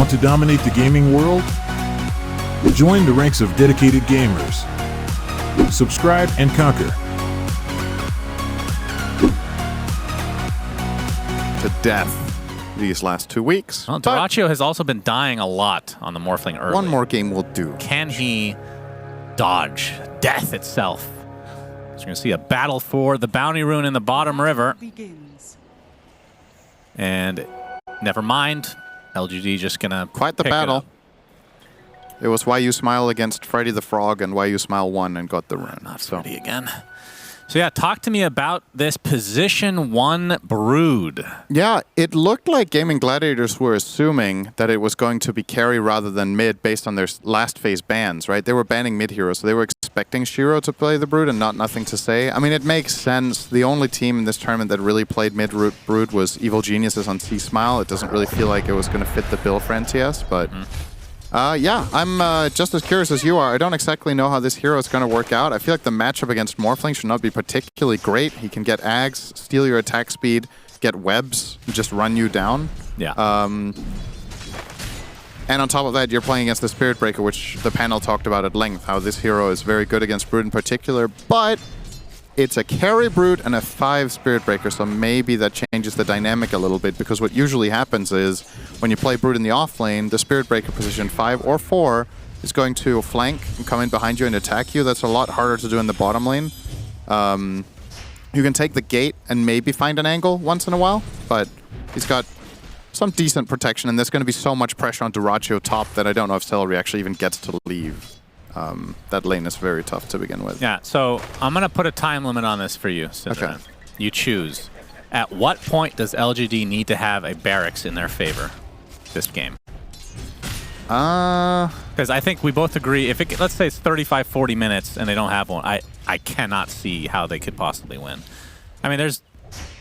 Want to dominate the gaming world? Join the ranks of dedicated gamers. Subscribe and conquer. To death these last 2 weeks. Well, Dyrachyo has also been dying a lot on the Morphling early. One more game will do. Can he dodge death itself? So you're going to see a battle for the bounty rune in the bottom river. And never mind, LGD just going to quite the battle. It was Why You Smile against Freddy the Frog, and Why You Smile won and got the rune. Not Freddy again. So yeah, talk to me about this position 1 Brood. Yeah, it looked like Gaimin Gladiators were assuming that it was going to be carry rather than mid based on their last phase bans, right? They were banning mid heroes, so they were expecting Shiro to play the Brood and Nothing to Say. I mean, it makes sense. The only team in this tournament that really played mid Brood was Evil Geniuses on C-Smile. It doesn't really feel like it was going to fit the bill for NTS, but... yeah, I'm just as curious as you are. I don't exactly know how this hero is going to work out. I feel like the matchup against Morphling should not be particularly great. He can get Ags, steal your attack speed, get webs, and just run you down. Yeah. And on top of that, you're playing against the Spirit Breaker, which the panel talked about at length, how this hero is very good against Brood in particular, but it's a carry Brood and a 5 Spirit Breaker, so maybe that changes the dynamic a little bit, because what usually happens is when you play Brood in the off lane, the Spirit Breaker position 5 or 4 is going to flank and come in behind you and attack you. That's a lot harder to do in the bottom lane. You can take the gate and maybe find an angle once in a while, but he's got some decent protection, and there's going to be so much pressure on Dyrachyo top that I don't know if Celery actually even gets to leave. That lane is very tough to begin with. Yeah, so I'm going to put a time limit on this for you, Syndra. Okay. You choose. At what point does LGD need to have a barracks in their favor this game? Because I think we both agree, if it, let's say it's 35, 40 minutes and they don't have one, I cannot see how they could possibly win. I mean,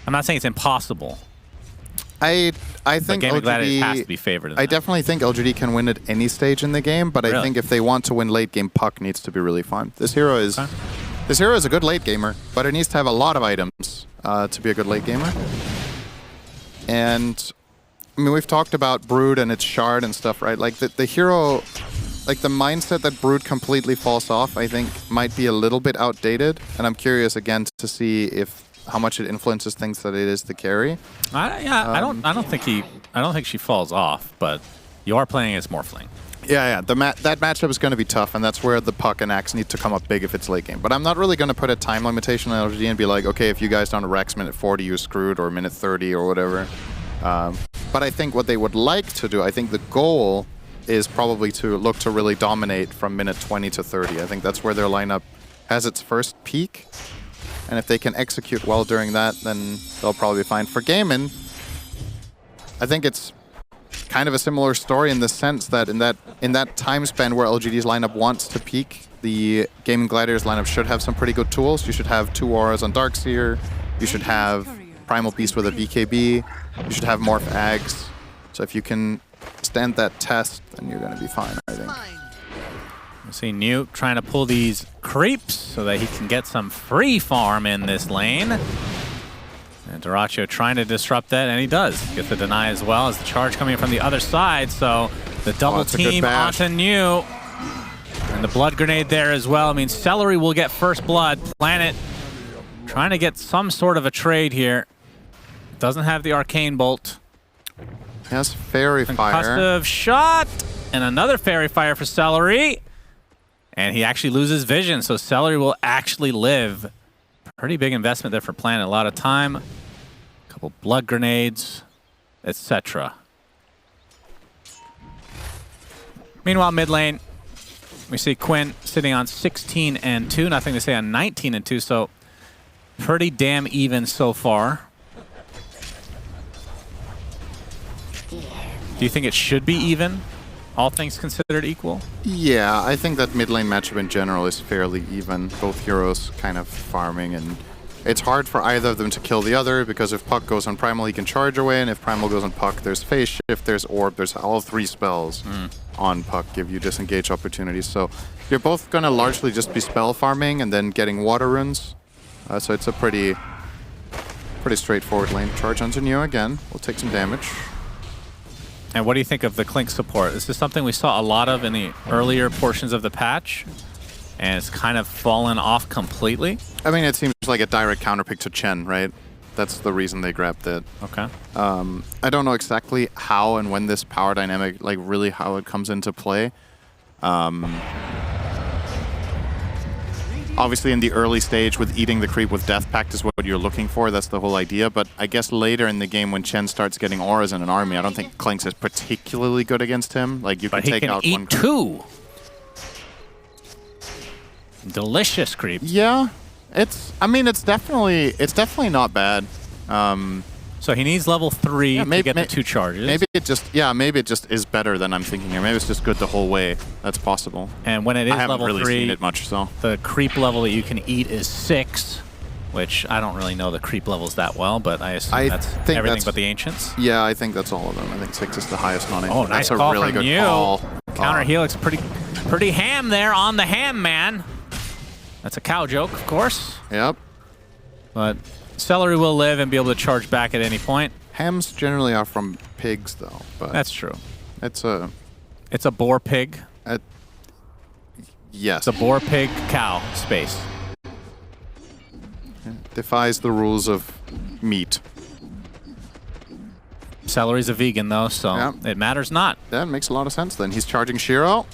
I'm not saying it's impossible. I think Gaimin LGD Gladiators has to be favored in I definitely think LGD can win at any stage in the game, but I think if they want to win late game, Puck needs to be really fun. This hero is a good late gamer, but it needs to have a lot of items to be a good late gamer. And I mean, we've talked about Brood and its shard and stuff, right? Like the hero, like the mindset that Brood completely falls off, I think might be a little bit outdated. And I'm curious again to see how much it influences things that it is the carry. I don't think she falls off, but you are playing as Morphling. Yeah. That matchup is going to be tough, and that's where the Puck and Axe need to come up big if it's late game. But I'm not really going to put a time limitation on LGD and be like, okay, if you guys don't Rex minute 40, you're screwed, or minute 30 or whatever. But I think what they would like to do, I think the goal is probably to look to really dominate from minute 20 to 30. I think that's where their lineup has its first peak. And if they can execute well during that, then they'll probably be fine. For Gaimin, I think it's kind of a similar story in the sense that in that time span where LGD's lineup wants to peak, the Gaimin Gladiators lineup should have some pretty good tools. You should have 2 auras on Darkseer. You should have Primal Beast with a BKB. You should have Morph Ags. So if you can stand that test, then you're going to be fine, I think. We see Newt trying to pull these creeps so that he can get some free farm in this lane. And Dyrachyo trying to disrupt that, and he does. Gets the deny as well as the charge coming from the other side. So the double team onto Newt. And the blood grenade there as well. I mean, Celery will get first blood. Planet trying to get some sort of a trade here. Doesn't have the arcane bolt. Has Fairy Fire. Concussive shot. And another Fairy Fire for Celery. And he actually loses vision, so Celery will actually live. Pretty big investment there for Planet. A lot of time, a couple blood grenades, etc. Meanwhile, mid lane, we see Quinn sitting on 16 and 2. Nothing to say on 19 and 2, so pretty damn even so far. Do you think it should be even? All things considered equal? Yeah, I think that mid lane matchup in general is fairly even. Both heroes kind of farming, and it's hard for either of them to kill the other, because if Puck goes on Primal, he can charge away, and if Primal goes on Puck, there's Phase Shift, there's Orb, there's all 3 spells on Puck give you disengage opportunities. So you're both going to largely just be spell farming and then getting water runes. So it's a pretty straightforward lane. Charge onto Neo again. We'll take some damage. And what do you think of the Clink support? This is something we saw a lot of in the earlier portions of the patch, and it's kind of fallen off completely. I mean, it seems like a direct counterpick to Chen, right? That's the reason they grabbed it. Okay. I don't know exactly how and when this power dynamic, like really how it comes into play. Obviously in the early stage with eating the creep with Death Pact is what you're looking for. That's the whole idea. But I guess later in the game when Chen starts getting auras in an army, I don't think Clinks is particularly good against him. Like you can take out one. But he can eat 2. Delicious creep. Yeah. I mean, it's definitely not bad. So he needs level 3 to get the 2 charges. Maybe it just is better than I'm thinking here. Maybe it's just good the whole way. That's possible. And when it is level 3, I haven't really seen it much, so. The creep level that you can eat is 6, which I don't really know the creep levels that well, but I assume that's everything but the Ancients. Yeah, I think that's all of them. I think 6 is the highest on it. Oh, nice that's call a really from good you. call. Counter Helix, pretty ham there on the ham man. That's a cow joke, of course. Yep. But Celery will live and be able to charge back at any point. Hams generally are from pigs, though. But that's true. It's a boar pig. Yes. It's a boar pig cow space. It defies the rules of meat. Celery's a vegan, though, so it matters not. That makes a lot of sense, then. He's charging Shiro.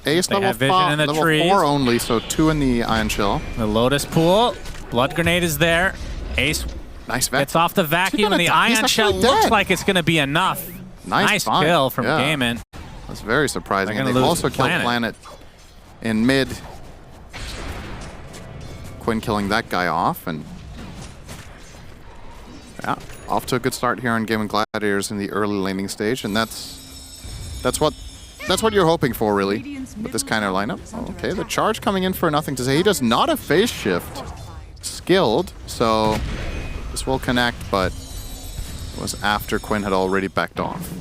Ace level 4 only, so 2 in the Iron Shell. The Lotus Pool. Blood Grenade is there. Ace gets off the vacuum, and the Ion Shell looks like it's going to be enough. Nice kill from Gaimin. That's very surprising. And they've also killed Planet in mid. Quinn killing that guy off, and yeah, off to a good start here on Gaimin Gladiators in the early laning stage, and that's what you're hoping for, really, with this kind of lineup. Okay, the charge coming in for nothing to say. He does not have phase shift skilled, so this will connect, but it was after Quinn had already backed off.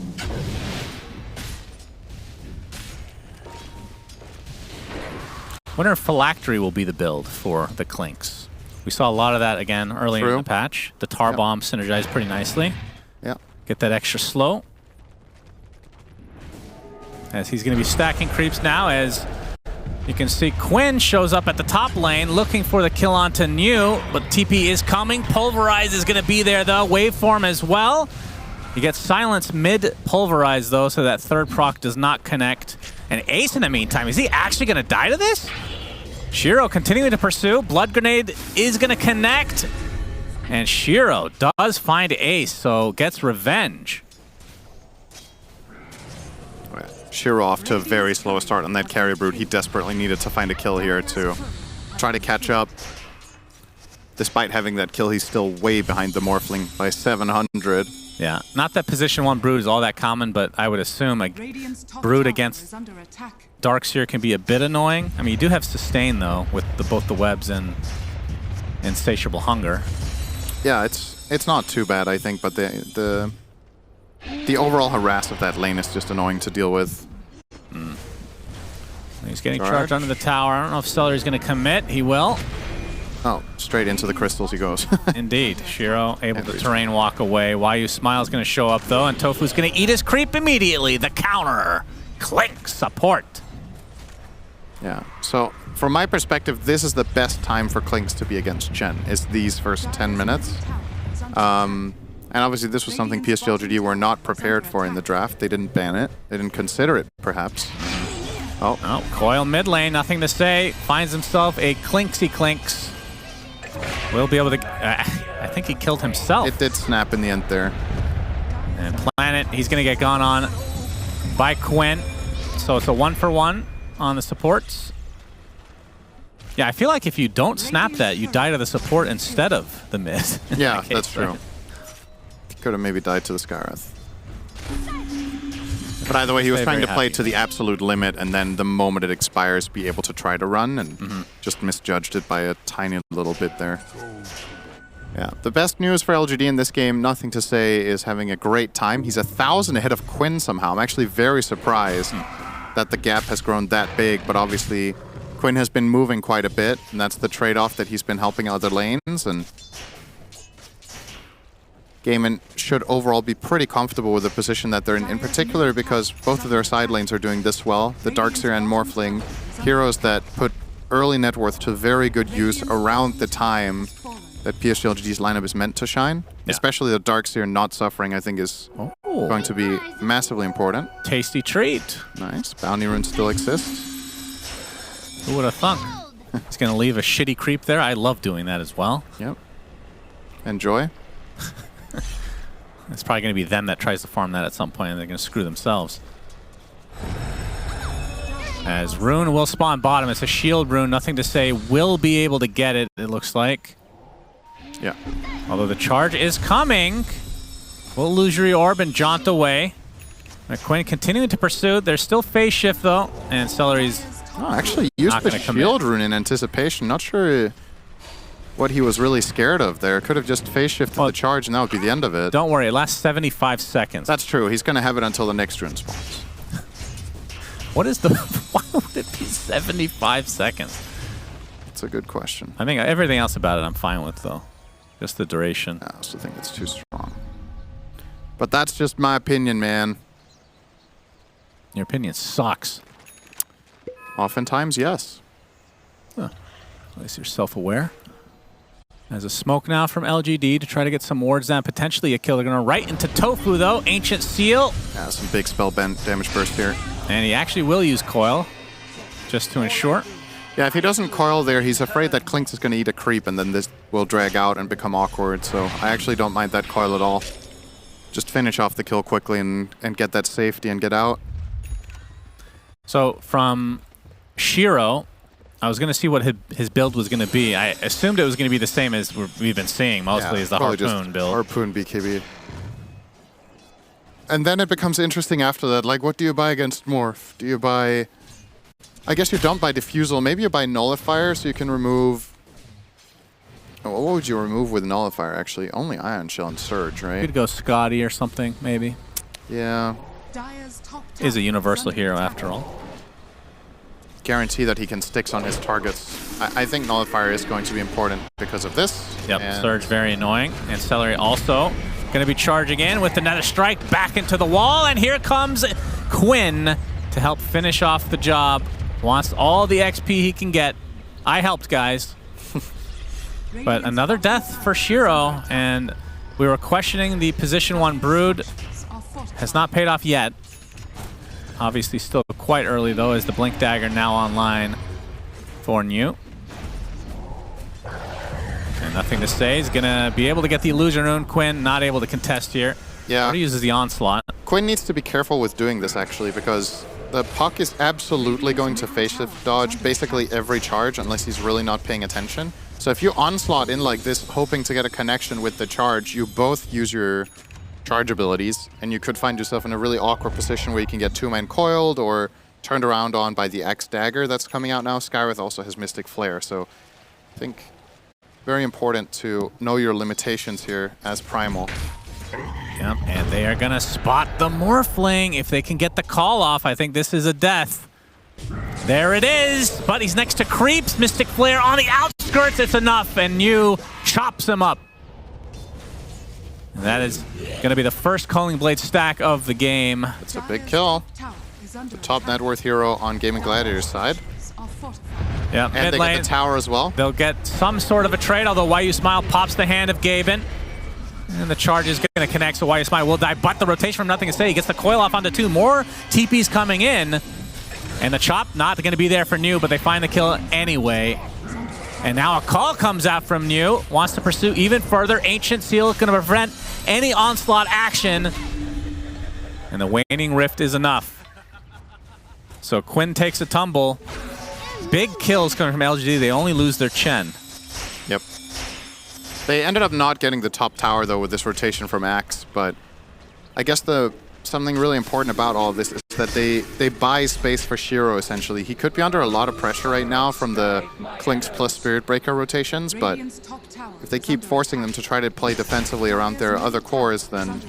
Wonder if Phylactery will be the build for the Clinks. We saw a lot of that again earlier in the patch. The Tar Bomb synergized pretty nicely. Yeah. Get that extra slow. As he's going to be stacking creeps now, as you can see Quinn shows up at the top lane looking for the kill onto New, but TP is coming. Pulverize is going to be there though. Waveform as well. He gets silence mid-pulverize though, so that third proc does not connect. And Ace in the meantime, is he actually going to die to this? Shiro continuing to pursue. Blood Grenade is going to connect. And Shiro does find Ace, so gets revenge. Shiro off to a very slow start on that carry brood. He desperately needed to find a kill here to try to catch up. Despite having that kill, he's still way behind the Morphling by 700. Yeah, not that position 1 brood is all that common, but I would assume a brood against Darkseer can be a bit annoying. I mean, you do have sustain though with both the webs and insatiable hunger. Yeah, it's not too bad, I think, but the overall harass of that lane is just annoying to deal with. He's getting charged under the tower. I don't know if Celery's going to commit. He will. Oh, straight into the crystals he goes. Indeed. Shiro able to terrain walk away. Wyu Smile's going to show up though, and Tofu's going to eat his creep immediately. The counter. Clink support. Yeah, so from my perspective, this is the best time for Clinks to be against Chen, is these first 10 minutes. And obviously this was something PSG.LGD were not prepared for in the draft. They didn't ban it. They didn't consider it, perhaps. Oh, Coil mid lane, nothing to say. Finds himself a Clinksy Clinks. Will be able to... I think he killed himself. It did snap in the end there. And Planet, he's going to get gone on by Quinn. So it's a 1-for-1 on the supports. Yeah, I feel like if you don't snap that, you die to the support instead of the mid. Yeah, that's true. Could have maybe died to the Skywrath. But either way, he was trying to play to the absolute limit, and then the moment it expires, be able to try to run, and just misjudged it by a tiny little bit there. Yeah, the best news for LGD in this game, nothing to say, is having a great time. He's 1,000 ahead of Quinn somehow. I'm actually very surprised that the gap has grown that big, but obviously Quinn has been moving quite a bit, and that's the trade-off that he's been helping other lanes, and Gaimin should overall be pretty comfortable with the position that they're in particular because both of their side lanes are doing this well. The Darkseer and Morphling, heroes that put early net worth to very good use around the time that PSG.LGD's lineup is meant to shine. Yeah. Especially the Darkseer not suffering, I think, is going to be massively important. Tasty treat. Nice. Bounty runes still exist. Who would have thunk? He's going to leave a shitty creep there. I love doing that as well. Yep. Enjoy. It's probably going to be them that tries to farm that at some point, and they're going to screw themselves. As rune will spawn bottom. It's a shield rune. Nothing to say. Will be able to get it, it looks like. Yeah. Although the charge is coming. Illusory Orb and jaunt away. Quinn continuing to pursue. There's still phase shift, though. And Celery's actually used the shield rune in anticipation. Not sure what he was really scared of there. Could have just phase shifted the charge and that would be the end of it. Don't worry, it lasts 75 seconds. That's true. He's going to have it until the next rune spawns. What is the... Why would it be 75 seconds? That's a good question. I think everything else about it I'm fine with, though. Just the duration. I also think it's too strong. But that's just my opinion, man. Your opinion sucks. Oftentimes, yes. Huh. At least you're self-aware. There's a smoke now from LGD to try to get some wards down. Potentially a kill. They're going to right into Tofu, though. Ancient Seal. Yeah, some big spell damage burst here. And he actually will use Coil, just to ensure. Yeah, if he doesn't Coil there, he's afraid that Klinks is going to eat a creep, and then this will drag out and become awkward. So I actually don't mind that Coil at all. Just finish off the kill quickly and get that safety and get out. So from Shiro, I was going to see what his build was going to be. I assumed it was going to be the same as we've been seeing mostly, as the Harpoon build. Harpoon BKB. And then it becomes interesting after that. Like, what do you buy against Morph? Do you buy... I guess you don't buy Diffusal. Maybe you buy Nullifier so you can remove... Oh, what would you remove with Nullifier, actually? Only Ion Shell and Surge, right? You could go Scotty or something, maybe. Yeah. Is a universal hero, after all. Guarantee that he can sticks on his targets. I think Nullifier is going to be important because of this. Yep, Surge very annoying. And Celery also going to be charging in with another strike back into the wall. And here comes Quinn to help finish off the job. Wants all the XP he can get. I helped, guys. But another death for Shiro. And we were questioning the position 1 Brood. Has not paid off yet. Obviously still quite early, though, as the Blink Dagger now online for New. And nothing to say. He's going to be able to get the Illusion Rune. Quinn not able to contest here. Yeah. He uses the Onslaught. Quinn needs to be careful with doing this, actually, because the puck is absolutely going to phase shift dodge basically every charge unless he's really not paying attention. So if you Onslaught in like this, hoping to get a connection with the charge, you both use your charge abilities, and you could find yourself in a really awkward position where you can get 2-man coiled or turned around on by the X dagger that's coming out now. Skywrath also has Mystic Flare, so I think very important to know your limitations here as Primal. Yep, and they are going to spot the Morphling. If they can get the call off, I think this is a death. There it is, but he's next to Creeps. Mystic Flare on the outskirts, it's enough, and New chops him up. And that is going to be the first Calling Blade stack of the game. It's a big kill. The top net worth hero on Gaimin Gladiators side. Yeah, and they get the tower as well. They'll get some sort of a trade, although Why You Smile pops the hand of Gaimin. And the charge is going to connect, so Why You Smile will die. But the rotation from Nothing to Say, he gets the coil off onto 2. More TPs coming in. And the chop not going to be there for New, but they find the kill anyway. And now a call comes out from New. Wants to pursue even further. Ancient Seal is going to prevent any onslaught action. And the Waning Rift is enough. So Quinn takes a tumble. Big kills coming from LGD. They only lose their Chen. Yep. They ended up not getting the top tower, though, with this rotation from Axe. But I guess something really important about all of this is that they buy space for Shiro, essentially. He could be under a lot of pressure right now from the Klinks plus Spirit Breaker rotations, but if they keep forcing them to try to play defensively around their other cores, then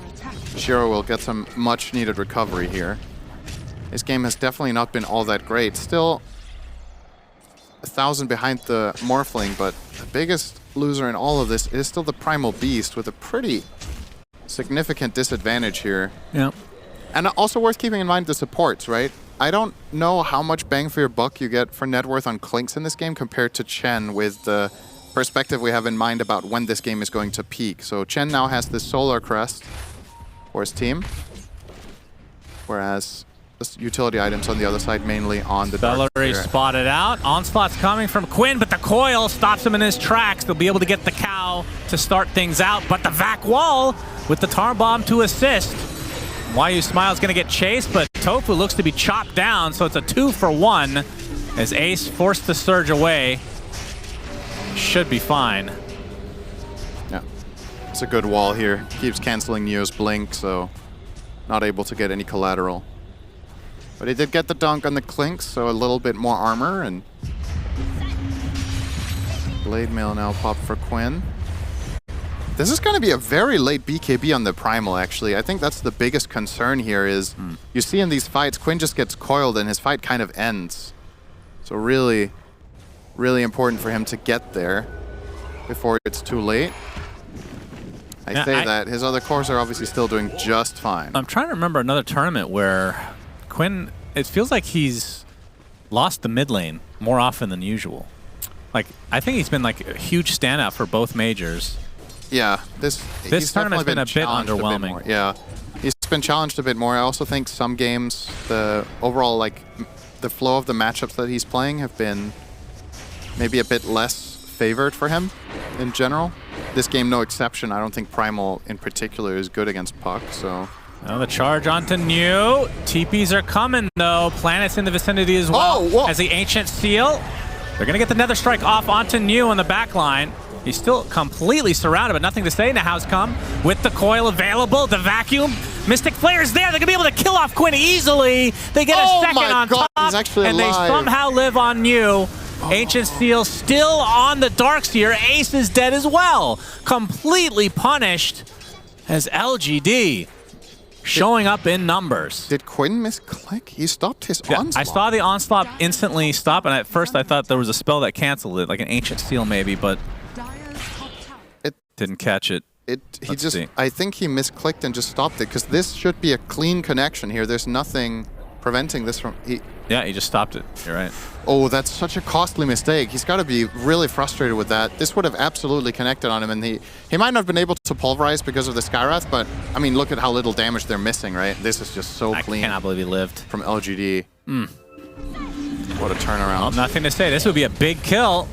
Shiro will get some much-needed recovery here. This game has definitely not been all that great. Still 1,000 behind the Morphling, but the biggest loser in all of this is still the Primal Beast with a pretty significant disadvantage here. Yeah. And also worth keeping in mind the supports, right? I don't know how much bang for your buck you get for net worth on Clinks in this game compared to Chen with the perspective we have in mind about when this game is going to peak. So Chen now has this Solar Crest for his team, whereas the utility items on the other side mainly on the Dark Celery Sphere. spotted out. Onslaught's coming from Quinn, but the coil stops him in his tracks. They'll be able to get the cow to start things out, but the Vac Wall with the Tar Bomb to assist. YU Smile's going to get chased, but Tofu looks to be chopped down, so it's a 2-for-1 as Ace forced to surge away. Should be fine. Yeah, it's a good wall here. Keeps canceling Neo's blink, so not able to get any collateral. But he did get the dunk on the Clinks, so a little bit more armor, and Blade Mail now popped for Quinn. This is going to be a very late BKB on the Primal, actually. I think that's the biggest concern here is you see in these fights, Quinn just gets coiled and his fight kind of ends. So really, really important for him to get there before it's too late. I say that. His other cores are obviously still doing just fine. I'm trying to remember another tournament where Quinn, it feels like he's lost the mid lane more often than usual. Like, I think he's been like a huge standout for both majors. Yeah, this tournament's been a bit underwhelming. Yeah, he's been challenged a bit more. I also think some games, the overall like the flow of the matchups that he's playing have been maybe a bit less favored for him in general. This game, no exception. I don't think Primal in particular is good against Puck. So. Now the charge onto New. TPs are coming though. Planet's in the vicinity as well as the Ancient Seal. They're gonna get the Nether Strike off onto New on the back line. He's still completely surrounded, but nothing to say. Now's come with the coil available. The vacuum. Mystic Flare's there. They're going to be able to kill off Quinn easily. They get a second on top, and they somehow live on New. Ancient Steel still on the Darks here. Ace is dead as well. Completely punished as LGD showing up in numbers. Did Quinn misclick? He stopped his onslaught. I saw the onslaught instantly stop, and at first I thought there was a spell that canceled it, like an Ancient Steel maybe, but didn't catch it. I think he misclicked and just stopped it, because this should be a clean connection here. There's nothing preventing this from... Yeah, he just stopped it. You're right. Oh, that's such a costly mistake. He's got to be really frustrated with that. This would have absolutely connected on him, and he might not have been able to pulverize because of the Skywrath, but, I mean, look at how little damage they're missing, right? This is just so clean. I cannot believe he lived. From LGD. What a turnaround. Well, nothing to say. This would be a big kill.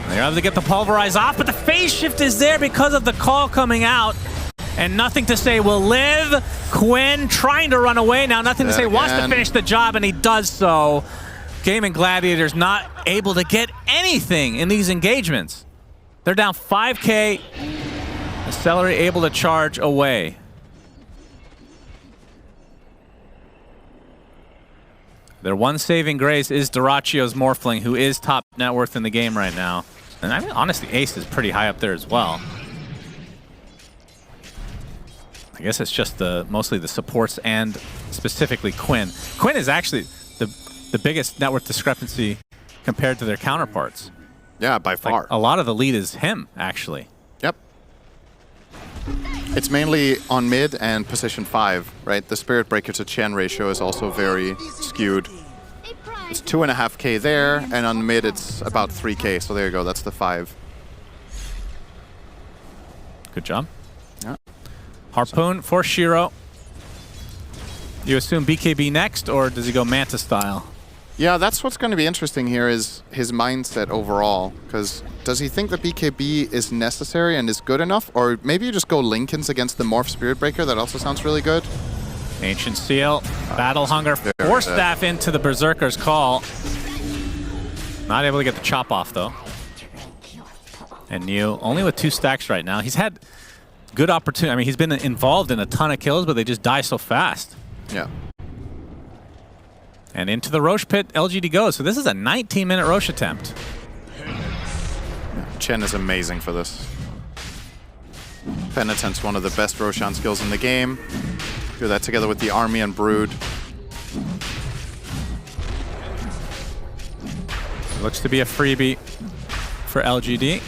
They're able to get the pulverize off, but the phase shift is there because of the call coming out. And nothing to say will live. Quinn trying to run away now. Nothing to say. Wants to finish the job, and he does so. Gaimin Gladiators not able to get anything in these engagements. They're down 5K. The Celery able to charge away. Their one saving grace is Duracio's Morphling, who is top net worth in the game right now. And I mean, honestly, Ace is pretty high up there as well. I guess it's just mostly the supports and specifically Quinn. Quinn is actually the biggest net worth discrepancy compared to their counterparts. Yeah, by far. Like, a lot of the lead is him, actually. Yep. It's mainly on mid and position 5, right? The Spirit Breaker to Chen ratio is also very skewed. It's 2.5K there, and on mid it's about 3K, so there you go, that's the 5. Good job. Yeah. Harpoon for Shiro. You assume BKB next, or does he go Manta style? Yeah, that's what's going to be interesting here is his mindset overall, because does he think that BKB is necessary and is good enough, or maybe you just go Lincolns against the Morph Spirit Breaker? That also sounds really good. Ancient Seal, Battle Hunger, Force Staff into the Berserker's call. Not able to get the chop off though. And New, only with 2 stacks right now. He's had good opportunity. I mean, he's been involved in a ton of kills, but they just die so fast. Yeah. And into the Roche pit, LGD goes. So this is a 19-minute Roche attempt. Chen is amazing for this. Penitent's one of the best Roshan skills in the game. Do that together with the Army and Brood. Looks to be a freebie for LGD.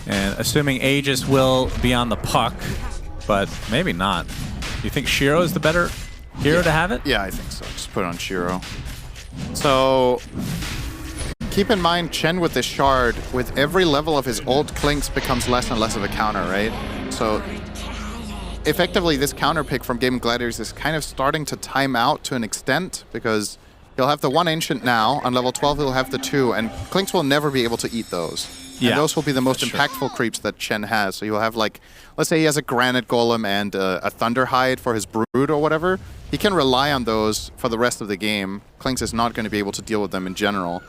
And assuming Aegis will be on the puck, but maybe not. Do you think Shiro is the better hero to have it? Yeah, I think so. Just put it on Shiro. So keep in mind, Chen with the shard, with every level of his ult, Klinks becomes less and less of a counter, right? So effectively, this counter pick from Gaimin Gladiators is kind of starting to time out to an extent, because he'll have the 1 Ancient now. On level 12, he'll have the 2, and Klinks will never be able to eat those. Yeah, and those will be the most impactful creeps that Chen has. So you'll have, like, let's say he has a Granite Golem and a Thunder Hide for his Brood or whatever. He can rely on those for the rest of the game. Klinks is not going to be able to deal with them in general.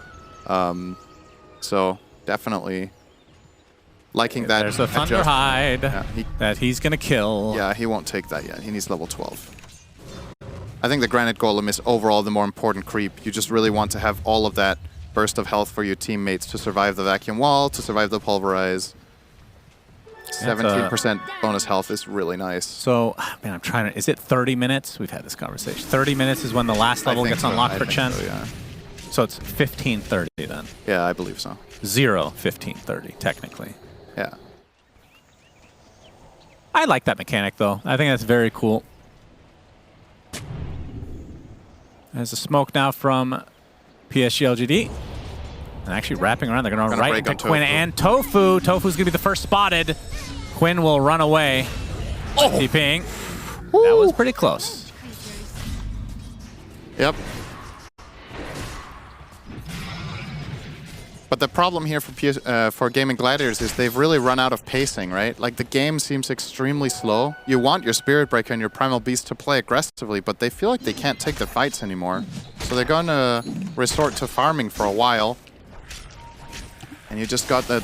So definitely liking that. There's a Thunder Hide that he's going to kill. Yeah, he won't take that yet. He needs level 12. I think the Granite Golem is overall the more important creep. You just really want to have all of that burst of health for your teammates to survive the vacuum wall, to survive the pulverize. 17% bonus health is really nice. So, man, I'm trying to... Is it 30 minutes? We've had this conversation. 30 minutes is when the last level gets unlocked for Chen? So, yeah. So it's 15:30 then? Yeah, I believe so. 15:30, technically. Yeah. I like that mechanic, though. I think that's very cool. There's a smoke now from PSG.LGD. And actually wrapping around, they're going to run right into Quinn and Tofu. Tofu's going to be the first spotted. Quinn will run away. TPing. That was pretty close. Yep. But the problem here for Gaimin Gladiators is they've really run out of pacing, right? Like, the game seems extremely slow. You want your Spirit Breaker and your Primal Beast to play aggressively, but they feel like they can't take the fights anymore. So they're going to resort to farming for a while. And you just get the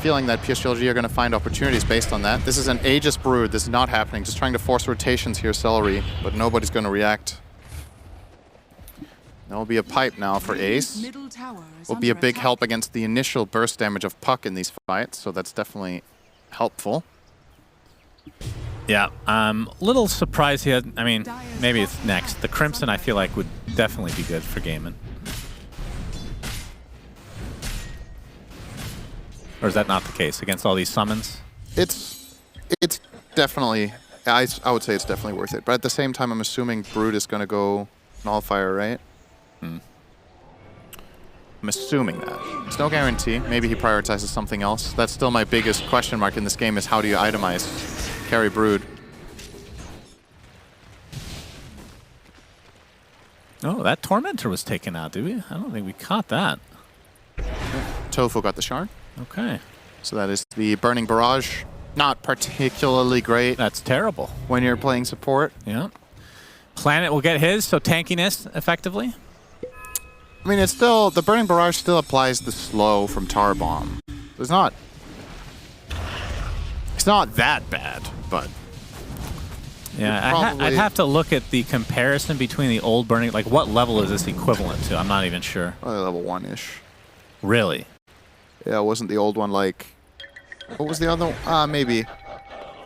feeling that PSG are going to find opportunities based on that. This is an Aegis Brood. This is not happening. Just trying to force rotations here, Celery, but nobody's going to react. There will be a pipe now for Ace. Will be a big help against the initial burst damage of Puck in these fights, so that's definitely helpful. Yeah, I'm a little surprised he had... I mean, maybe it's next. The Crimson, I feel like, would definitely be good for Gaimin. Or is that not the case against all these summons? It's definitely... I would say it's definitely worth it. But at the same time, I'm assuming Brood is going to go Nullfire, right? I'm assuming that. There's no guarantee. Maybe he prioritizes something else. That's still my biggest question mark in this game, is how do you itemize carry Brood? Oh, that Tormentor was taken out, did we? I don't think we caught that. Tofu got the shard. Okay. So that is the Burning Barrage. Not particularly great. That's terrible. When you're playing support. Yeah. Planet will get his, so tankiness, effectively. I mean, it's still... The Burning Barrage still applies the slow from Tar Bomb. It's not that bad, but... Yeah, I'd have to look at the comparison between the old Burning... Like, what level is this equivalent to? I'm not even sure. Probably level 1-ish. Really? Yeah, wasn't the old one like... What was the other one? Maybe.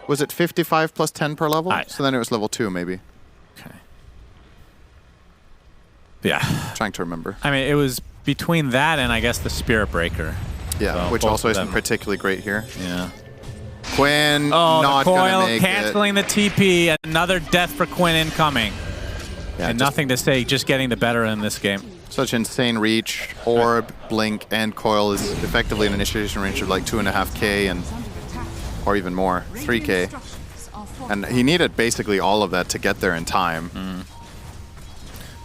Was it 55 plus 10 per level? So then it was level 2, maybe. Okay. Yeah. Trying to remember. I mean, it was between that and, I guess, the Spirit Breaker. Yeah, so which also isn't particularly great here. Yeah. Quinn, not gonna make canceling the TP. Another death for Quinn incoming. Yeah, and nothing to say, just getting the better in this game. Such insane reach. Orb, Blink, and Coil is effectively an initiation range of like 2.5k and or even more, 3k. And he needed basically all of that to get there in time.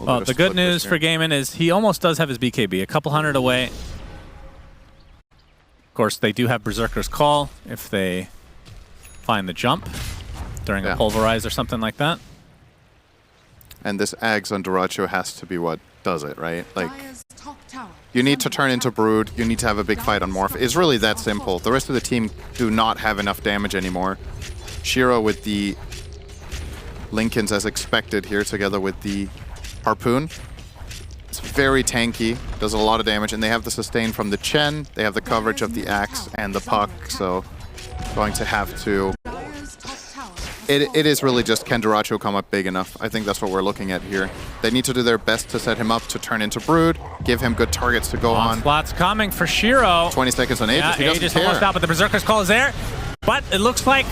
Well, the good news for Gaimin is he almost does have his BKB, a couple hundred away. Of course, they do have Berserker's Call if they find the jump during a Pulverize or something like that. And this Ags on Duracho has to be what does it, right? Like, you need to turn into Brood, you need to have a big fight on Morph. It's really that simple. The rest of the team do not have enough damage anymore. Shiro with the Lincolns as expected here, together with the Harpoon. It's very tanky, does a lot of damage, and they have the sustain from the Chen, they have the coverage of the Axe and the Puck, so going to have to It is really just, can Duracho come up big enough? I think that's what we're looking at here. They need to do their best to set him up to turn into Brood, give him good targets to go on. Onslaught's coming for Shiro. 20 seconds on Aegis. Yeah, he doesn't Aegis care. almost out, but the Berserker's Call is there. But it looks like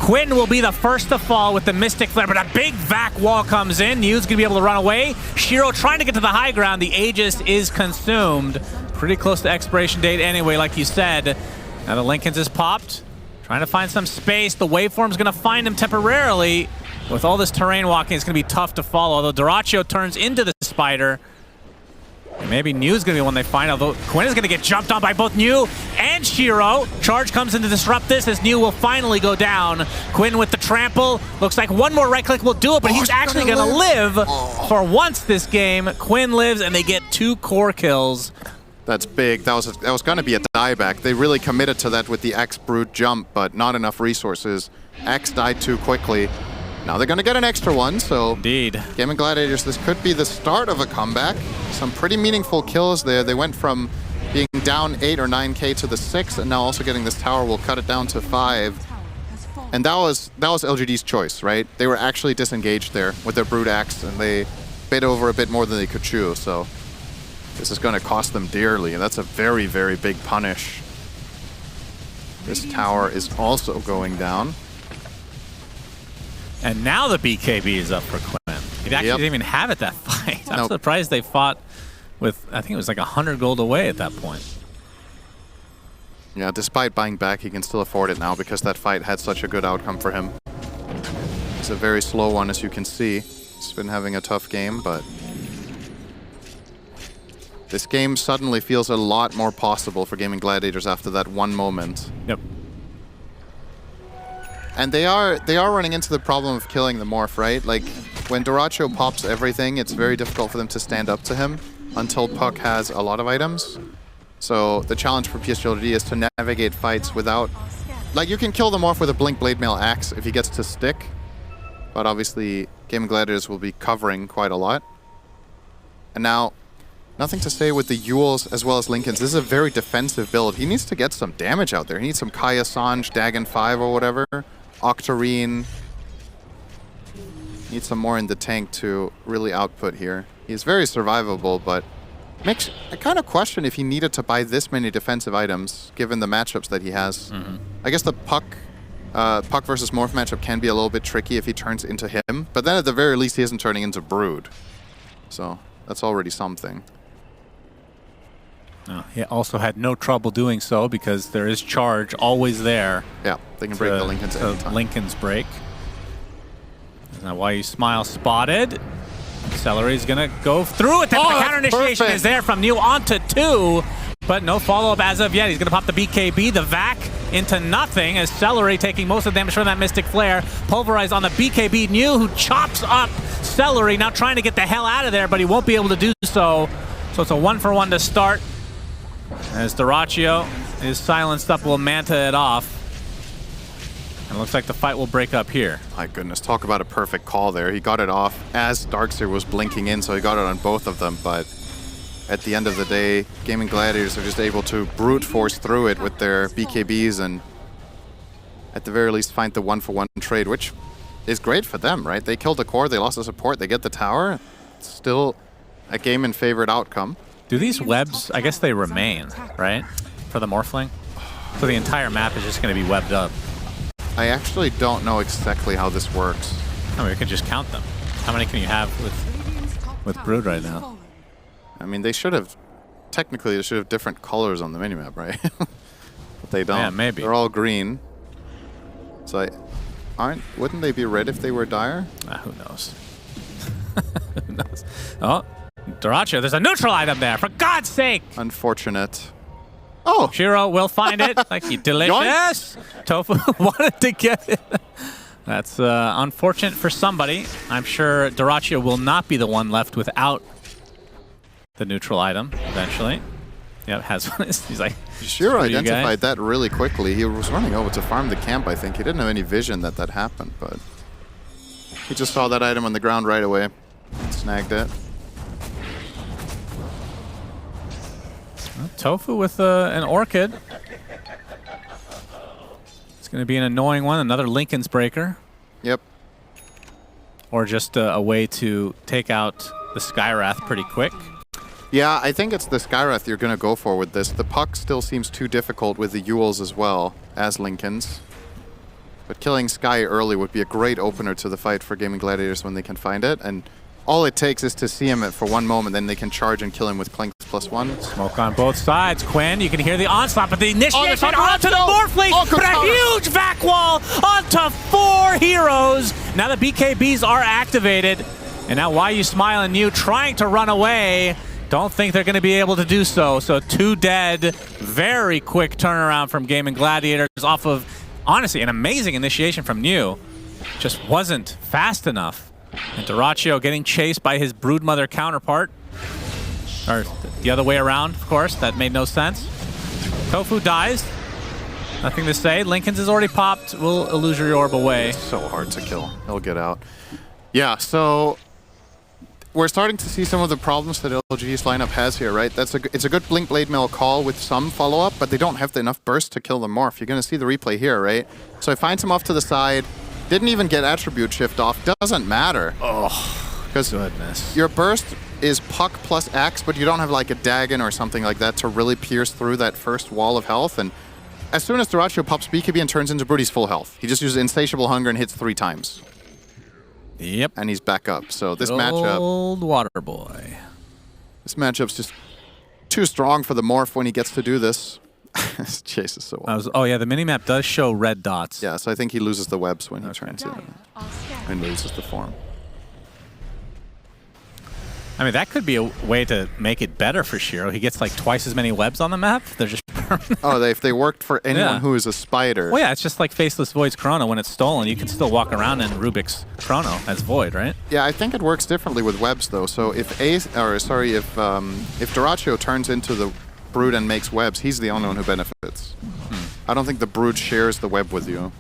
Quinn will be the first to fall with the Mystic Flare, but a big vac wall comes in. New's gonna be able to run away. Shiro trying to get to the high ground. The Aegis is consumed. Pretty close to expiration date anyway, like you said. Now the Linken's is popped. Trying to find some space. The waveform's gonna find him temporarily. With all this terrain walking, it's gonna be tough to follow. Although Duracho turns into the spider. And maybe New's gonna be the one they find, although Quinn is gonna get jumped on by both New and Shiro. Charge comes in to disrupt this as New will finally go down. Quinn with the trample. Looks like one more right click will do it, but he's actually gonna live for once this game. Quinn lives and they get 2 core kills. That's big. That was going to be a dieback. They really committed to that with the X Brood jump, but not enough resources. X died too quickly. Now they're going to get an extra one, so... Indeed. Gaimin Gladiators, this could be the start of a comeback. Some pretty meaningful kills there. They went from being down 8 or 9k to the 6, and now also getting this tower will cut it down to 5. And that was LGD's choice, right? They were actually disengaged there with their Brood Axe, and they bit over a bit more than they could chew, so... This is going to cost them dearly, and that's a very, very big punish. This tower is also going down. And now the BKB is up for Quinn. He actually didn't even have it that fight. I'm surprised they fought with, I think it was like 100 gold away at that point. Yeah, despite buying back, he can still afford it now because that fight had such a good outcome for him. It's a very slow one, as you can see. He's been having a tough game, but... This game suddenly feels a lot more possible for Gaimin Gladiators after that one moment. Yep. And they are running into the problem of killing the Morph, right? Like, when Duracho pops everything, it's very difficult for them to stand up to him until Puck has a lot of items. So the challenge for PSG.LGD is to navigate fights without... Like, you can kill the Morph with a Blink Blade Mail Axe if he gets to stick. But obviously, Gaimin Gladiators will be covering quite a lot. And now... Nothing to say with the Yules as well as Linken's. This is a very defensive build. He needs to get some damage out there. He needs some Kaya Sanj, Dagon 5 or whatever. Octarine. Needs some more in the tank to really output here. He's very survivable, but makes I kind of question if he needed to buy this many defensive items given the matchups that he has. I guess the Puck versus Morph matchup can be a little bit tricky if he turns into him, but then at the very least he isn't turning into Brood. So that's already something. He also had no trouble doing so because there is charge always there. Yeah, they can break the Linken's anytime. Linken's break. Isn't that why you smile spotted? Celery's gonna go through it. The counter initiation is there from New onto 2, but no follow-up as of yet. He's gonna pop the BKB, the vac into nothing as Celery taking most of the damage from that Mystic Flare. Pulverized on the BKB. New who chops up Celery, now trying to get the hell out of there, but he won't be able to do so. So it's a 1-for-1 to start. As Duracho is silenced up, will Manta it off. And it looks like the fight will break up here. My goodness, talk about a perfect call there. He got it off as Darkseer was blinking in, so he got it on both of them, but at the end of the day, Gaimin Gladiators are just able to brute force through it with their BKBs and at the very least find the 1-for-1 trade, which is great for them, right? They killed the core, they lost the support, they get the tower. It's still a Gaimin favored outcome. Do these webs, I guess they remain, right? For the Morphling? So the entire map is just going to be webbed up. I actually don't know exactly how this works. I mean, we can just count them. How many can you have with Brood right now? I mean, they should have, technically they should have different colors on the minimap, right? But they don't. Yeah, maybe. They're all green. So wouldn't they be red if they were dire? Who knows? Who knows? Oh. Duracho, there's a neutral item there, for God's sake! Unfortunate. Oh! Shiro will find it. Like, delicious! Tofu wanted to get it. That's unfortunate for somebody. I'm sure Duracho will not be the one left without the neutral item, eventually. Yep, has one. He's like, Shiro identified that really quickly. He was running over to farm the camp, I think. He didn't have any vision that that happened, but he just saw that item on the ground right away. Snagged it. Tofu with an Orchid. It's going to be an annoying one. Another Linken's Breaker. Yep. Or just a way to take out the Skywrath pretty quick. Yeah, I think it's the Skywrath you're going to go for with this. The puck still seems too difficult with the Yules as well as Lincoln's. But killing Sky early would be a great opener to the fight for Gaimin Gladiators when they can find it. And all it takes is to see him for one moment, then they can charge and kill him with Clinks +1. Smoke on both sides. Quinn, you can hear the onslaught, but the initiation Oh, onto the Morph Link, but a huge vac wall onto 4 heroes. Now the BKBs are activated, and now YU Smile and New trying to run away. Don't think they're going to be able to do so. So 2 dead. Very quick turnaround from Gaimin Gladiators off of, honestly, an amazing initiation from New. Just wasn't fast enough. And Dyrachyo getting chased by his Broodmother counterpart. Or the other way around, of course. That made no sense. Tofu dies. Nothing to say. Lincoln's has already popped. Will Illusory Orb away. It's so hard to kill. He'll get out. Yeah, so we're starting to see some of the problems that LGD's lineup has here, right? It's a good Blink Blade Mail call with some follow-up, but they don't have enough burst to kill the Morph. You're going to see the replay here, right? So he finds him off to the side. Didn't even get attribute shift off. Doesn't matter. Oh, because goodness. Your burst is puck plus axe, but you don't have like a Dagon or something like that to really pierce through that first wall of health. And as soon as Dyrachyo pops BKB and turns into Brood, he's full health. He just uses Insatiable Hunger and hits 3 times. Yep. And he's back up. So this Old water boy. This matchup's just too strong for the Morph when he gets to do this. This chase is so well. Oh yeah, the minimap does show red dots. Yeah, so I think he loses the webs when he turns in and loses the form. I mean, that could be a way to make it better for Shiro. He gets like twice as many webs on the map. They're just permanent. Oh, if they worked for anyone who is a spider. Well, yeah, it's just like Faceless Void's Chrono. When it's stolen, you can still walk around in Rubik's Chrono as Void, right? Yeah, I think it works differently with webs though. So if Dyrachyo turns into the Brood and makes webs, he's the only one who benefits. I don't think the Brood shares the web with you.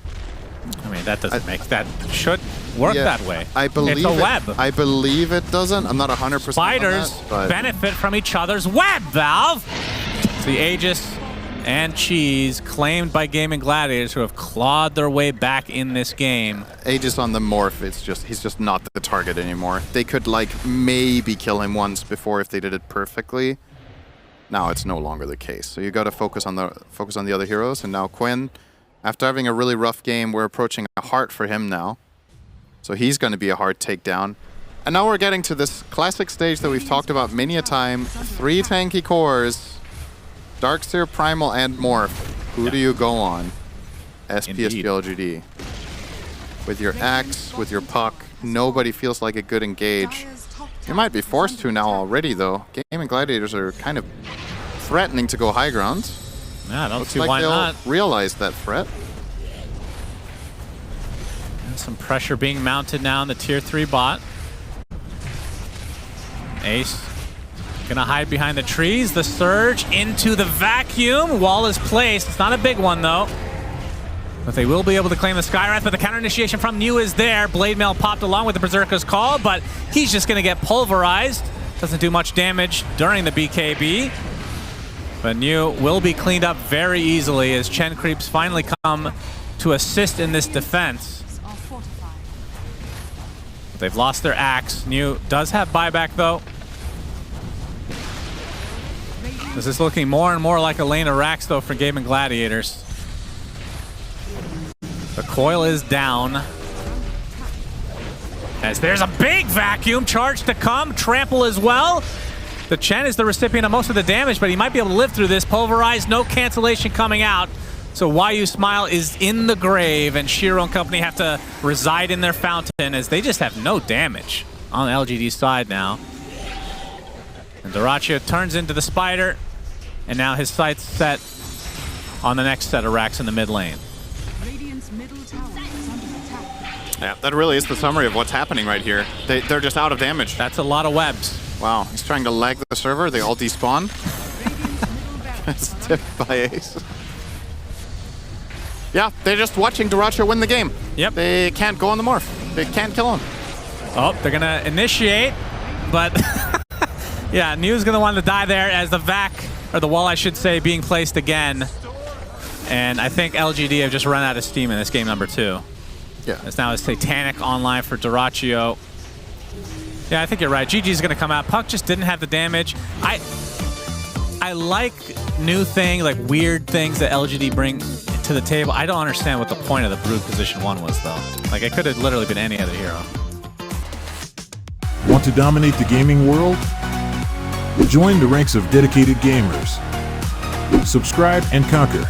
I mean, that doesn't make that should work that way. I believe it's a web. I believe it doesn't. I'm not 100% Spiders on that, but benefit from each other's web, Valve. It's the Aegis and Cheese claimed by Gaimin Gladiators, who have clawed their way back in this game. Aegis on the Morph, he's just not the target anymore. They could like maybe kill him once before if they did it perfectly. Now it's no longer the case. So you got to focus on the other heroes. And now Quinn, after having a really rough game, we're approaching a heart for him now. So he's going to be a hard takedown. And now we're getting to this classic stage that we've talked about many a time. 3 tanky cores, Darkseer, Primal, and Morph. Who do you go on? PSG.LGD. With your axe, with your puck, nobody feels like a good engage. You might be forced to now already, though. Gaimin Gladiators are kind of threatening to go high ground. Yeah, I don't Looks see like why they'll not. realize that threat. And some pressure being mounted now in the tier 3 bot. Ace gonna hide behind the trees. The surge into the vacuum. Wall is placed. It's not a big one, though. But they will be able to claim the Skywrath, but the counter initiation from New is there. Blade Mail popped along with the Berserker's Call, but he's just going to get pulverized. Doesn't do much damage during the BKB. But New will be cleaned up very easily as Chen creeps finally come to assist in this defense. But they've lost their axe. New does have buyback, though. This is looking more and more like a lane of racks, though, for Gaimin Gladiators. The coil is down. As there's a big vacuum charge to come. Trample as well. The Chen is the recipient of most of the damage, but he might be able to live through this. Pulverized, no cancellation coming out. So YU Smile is in the grave, and Shiro and company have to reside in their fountain as they just have no damage on the LGD side now. And Dyrachyo turns into the spider, and now his sights set on the next set of racks in the mid lane. Yeah, that really is the summary of what's happening right here. They're just out of damage. That's a lot of webs. Wow, he's trying to lag the server. They all despawn. It's tipped by Ace. Yeah, they're just watching Dyrachyo win the game. Yep. They can't go on the Morph. They can't kill him. Oh, they're going to initiate, but yeah, New's going to want to die there as the vac, or the wall, I should say, being placed again. And I think LGD have just run out of steam in this game number 2. Yeah. It's now a Satanic online for Dyrachyo. Yeah, I think you're right. GG's going to come out. Puck just didn't have the damage. I like new things, like weird things that LGD bring to the table. I don't understand what the point of the Brood position 1 was, though. Like, it could have literally been any other hero. Want to dominate the gaming world? Join the ranks of dedicated gamers. Subscribe and conquer.